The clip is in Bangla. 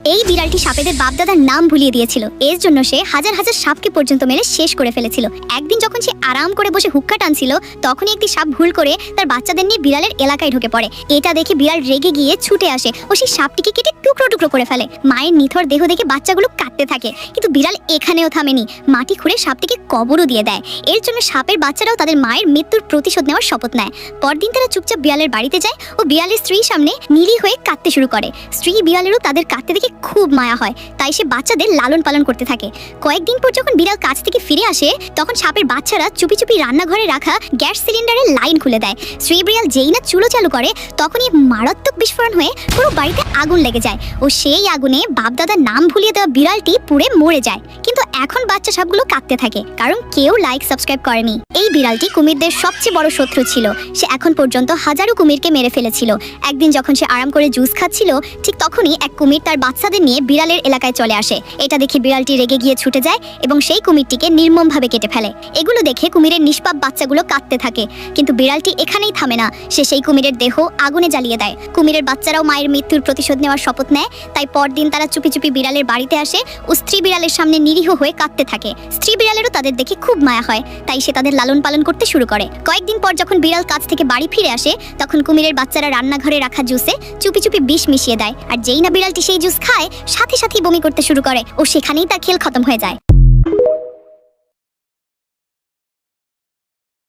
এই বিড়ালটি সাপেদের বাপদাদার নাম ভুলিয়ে দিয়েছিল। এর জন্য সে হাজার হাজার সাপকে পর্যন্ত মেরে শেষ করে ফেলেছিল। একদিন যখন সে আরাম করে বসে হুক্কা টানছিল, তখনই একটি সাপ ভুল করে তার বাচ্চাদের নিয়ে বিড়ালের এলাকায় ঢুকে পড়ে। এটা দেখে বিড়াল রেগে গিয়ে ছুটে আসে ও সেই সাপটিকে কেটে টুকরো টুকরো করে ফেলে। মায়ের নিথর দেহ দেখে বাচ্চাগুলো কাঁদতে থাকে, কিন্তু বিড়াল এখানেও থামেনি, মাটি খুঁড়ে সাপটিকে কবরও দিয়ে দেয়। এর জন্য সাপের বাচ্চারাও তাদের মায়ের মৃত্যুর প্রতিশোধ নেওয়ার শপথ নেয়। পরদিন তারা চুপচাপ বিড়ালের বাড়িতে যায় ও বিড়ালের স্ত্রীর সামনে নিরীহ হয়ে কাঁদতে শুরু করে। স্ত্রী বিড়ালেরও তাদের কাঁদতে দেখে খুব মায়া হয়, তাই সে বাচ্চাদের লালন পালন করতে থাকে। কয়েকদিন পর যখন বিড়াল কাছ থেকে ফিরে আসে, তখন সাপের বাচ্চারা চুপি চুপি রান্নাঘরে রাখা গ্যাস সিলিন্ডারের লাইন খুলে দেয়। স্ত্রী বিড়াল যেই না চুলো চালু করে, তখনই মারাত্মক বিস্ফোরণ হয়ে পুরো বাড়িতে আগুন লেগে যায় ও সেই আগুনে বাপদাদার নাম ভুলিয়ে দেওয়া বিড়ালটি পুড়ে মরে যায়। কিন্তু এখন বাচ্চা সাপগুলো কাঁদতে থাকে, কারণ কেউ লাইক সাবস্ক্রাইব করেনি। এই বিড়ালটি কুমিরদের সবচেয়ে বড় শত্রু ছিল। সে এখন পর্যন্ত হাজারো কুমিরকে মেরে ফেলেছিল। একদিন যখন সে আরাম করে জুস খাচ্ছিল, ঠিক তখনই এক কুমির তার বাচ্চাদের নিয়ে বিড়ালের এলাকায় চলে আসে। এটা দেখে বিড়ালটি রেগে গিয়ে ছুটে যায় এবং সেই কুমিরটিকে নির্মমভাবে কেটে ফেলে। এগুলো দেখে কুমিরের নিষ্পাপ বাচ্চাগুলো কাঁদতে থাকে, কিন্তু বিড়ালটি এখানেই থামে না। সে সেই কুমিরের দেহ আগুনে জ্বালিয়ে দেয়। কুমিরের বাচ্চারাও মায়ের মৃত্যুর প্রতিশোধ নেওয়ার শপথ নেয়। তাই পরদিন তারা চুপি চুপি বিড়ালের বাড়িতে আসে ও স্ত্রী বিড়ালের সামনে নিরীহ হয়ে কাঁদতে থাকে। স্ত্রী বিড়ালেরও তাদের দেখে খুব মায়া হয়, তাই সে তাদের লালন পালন করতে শুরু করে। কয়েকদিন পর যখন বিড়াল কাছ থেকে বাড়ি ফিরে আসে, তখন কুমিরের বাচ্চারা রান্নাঘরে রাখা জুসে চুপি চুপি বিষ মিশিয়ে দেয়। আর যেই না বিড়ালটি সেই জুস খায়, সাথে সাথেই বমি করতে শুরু করে ও সেখানেই তার খেল খতম হয়ে যায়।